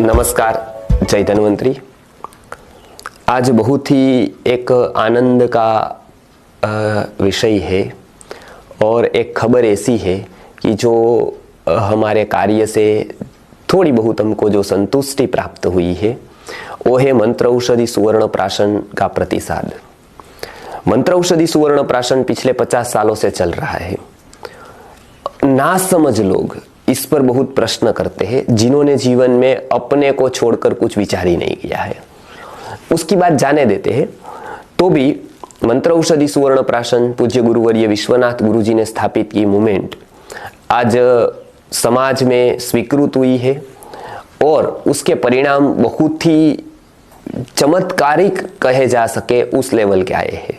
नमस्कार, जय धन्वंतरी। आज बहुत ही एक आनंद का विषय है और एक खबर ऐसी है कि जो हमारे कार्य से थोड़ी बहुत हमको जो संतुष्टि प्राप्त हुई है वो है मंत्र औषधि सुवर्ण प्राशन का प्रतिसाद। मंत्र औषधि सुवर्ण प्राशन पिछले 50 सालों से चल रहा है। नासमझ लोग इस पर बहुत प्रश्न करते हैं, जिन्होंने जीवन में अपने को छोड़कर कुछ विचार ही नहीं किया है। उसकी बात जाने देते हैं तो भी मंत्र औषधि सुवर्ण प्राशन पूज्य गुरुवर्य विश्वनाथ गुरुजी ने स्थापित की मूवमेंट आज समाज में स्वीकृत हुई है और उसके परिणाम बहुत ही चमत्कारिक कहे जा सके उस लेवल के आए हैं।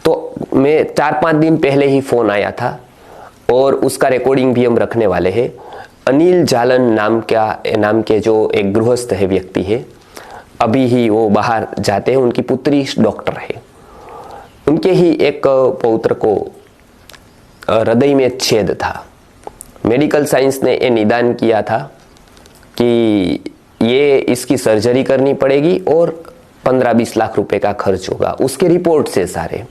तो मैं 4-5 दिन पहले ही फोन आया था और उसका रिकॉर्डिंग भी हम रखने वाले हैं। अनिल जालन नाम के जो एक गृहस्थ है व्यक्ति है, अभी ही वो बाहर जाते हैं। उनकी पुत्री डॉक्टर है। उनके ही एक पौत्र को हृदय में छेद था। मेडिकल साइंस ने ये निदान किया था कि ये इसकी सर्जरी करनी पड़ेगी और 15-20 लाख रुपए का खर्च होगा। उसके रिपोर्ट से सारे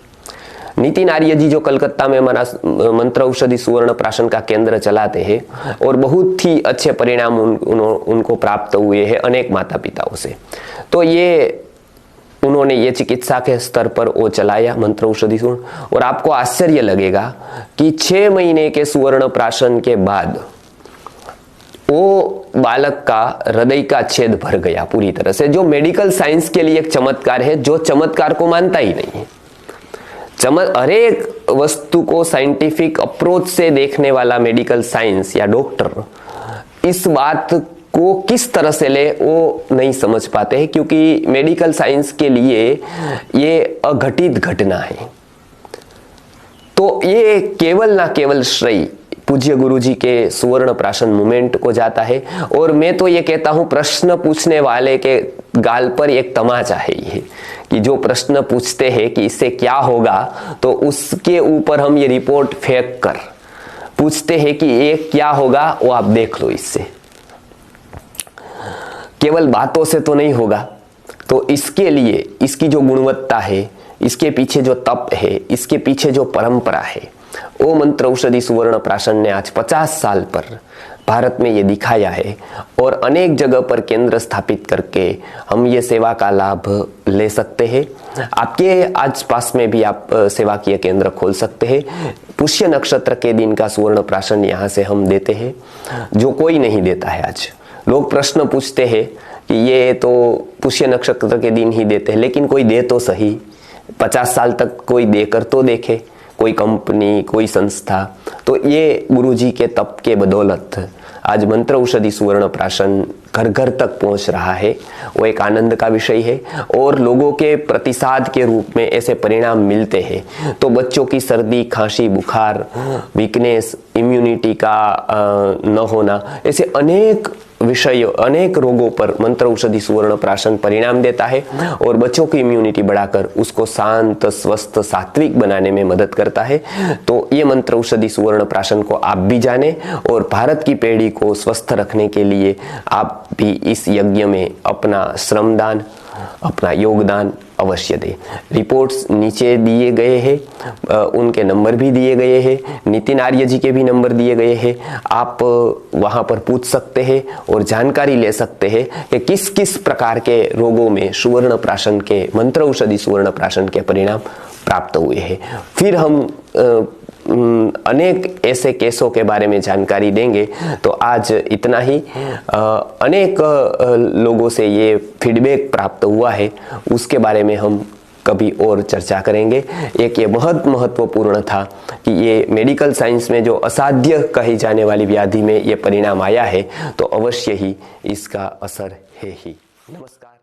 नितिन आर्य जी जो कलकत्ता में मंत्र औषधि सुवर्ण प्राशन का केंद्र चलाते हैं और बहुत ही अच्छे परिणाम उनको प्राप्त हुए हैं अनेक माता पिताओं से। तो ये उन्होंने ये चिकित्सा के स्तर पर वो चलाया मंत्र औषधि सुवर्ण, और आपको आश्चर्य लगेगा कि 6 महीने के सुवर्ण प्राशन के बाद वो बालक का हृदय का छेद भर गया पूरी तरह से, जो मेडिकल साइंस के लिए एक चमत्कार है, जो चमत्कार को मानता ही नहीं है। हर एक वस्तु को साइंटिफिक अप्रोच से देखने वाला मेडिकल साइंस या डॉक्टर इस बात को किस तरह से ले वो नहीं समझ पाते हैं, क्योंकि मेडिकल साइंस के लिए ये अघटित घटना है। तो ये केवल ना केवल श्रेय पूज्य गुरुजी के सुवर्ण प्राशन मूवमेंट को जाता है। और मैं तो ये कहता हूं, प्रश्न पूछने वाले के गाल पर एक तमाचा है ये, कि जो प्रश्न पूछते हैं कि इससे क्या होगा, तो उसके ऊपर हम ये रिपोर्ट फेंक कर पूछते हैं कि ये क्या होगा, वो आप देख लो। इससे केवल बातों से तो नहीं होगा। तो इसके लिए इसकी जो गुणवत्ता है, इसके पीछे जो तप है, इसके पीछे जो परंपरा है, वो मंत्र औषधि सुवर्ण प्राशन ने आज 50 साल पर भारत में ये दिखाया है। और अनेक जगह पर केंद्र स्थापित करके हम ये सेवा का लाभ ले सकते हैं। आपके आसपास में भी आप सेवा किए केंद्र खोल सकते हैं। पुष्य नक्षत्र के दिन का सुवर्ण प्राशन यहाँ से हम देते हैं, जो कोई नहीं देता है। आज लोग प्रश्न पूछते हैं कि ये तो पुष्य नक्षत्र के दिन ही देते हैं, लेकिन कोई दे तो सही। 50 साल तक कोई देकर तो देखे, कोई कंपनी, कोई संस्था। तो ये गुरुजी के तप के बदौलत आज मंत्र औषधि सुवर्ण प्राशन घर घर तक पहुंच रहा है। वो एक आनंद का विषय है और लोगों के प्रतिसाद के रूप में ऐसे परिणाम मिलते हैं। तो बच्चों की सर्दी, खांसी, बुखार, वीकनेस, इम्यूनिटी का न होना, ऐसे अनेक विषय, अनेक रोगों पर मंत्र औषधि सुवर्ण प्राशन परिणाम देता है और बच्चों की इम्यूनिटी बढ़ाकर उसको शांत, स्वस्थ, सात्विक बनाने में मदद करता है। तो ये मंत्र औषधि सुवर्ण प्राशन को आप भी जाने और भारत की पीढ़ी को स्वस्थ रखने के लिए आप भी इस यज्ञ में अपना श्रमदान, अपना योगदान अवश्य दें। रिपोर्ट्स नीचे दिए गए हैं, उनके नंबर भी दिए गए हैं, नितिन आर्य जी के भी नंबर दिए गए हैं। आप वहां पर पूछ सकते हैं और जानकारी ले सकते हैं कि किस किस प्रकार के रोगों में सुवर्ण प्राशन के, मंत्र औषधि सुवर्ण प्राशन के परिणाम प्राप्त हुए हैं। फिर हम अनेक ऐसे केसों के बारे में जानकारी देंगे। तो आज इतना ही। अनेक लोगों से ये फीडबैक प्राप्त हुआ है, उसके बारे में हम कभी और चर्चा करेंगे। एक ये बहुत महत्वपूर्ण था कि ये मेडिकल साइंस में जो असाध्य कही जाने वाली व्याधि में ये परिणाम आया है, तो अवश्य ही इसका असर है ही। नमस्कार।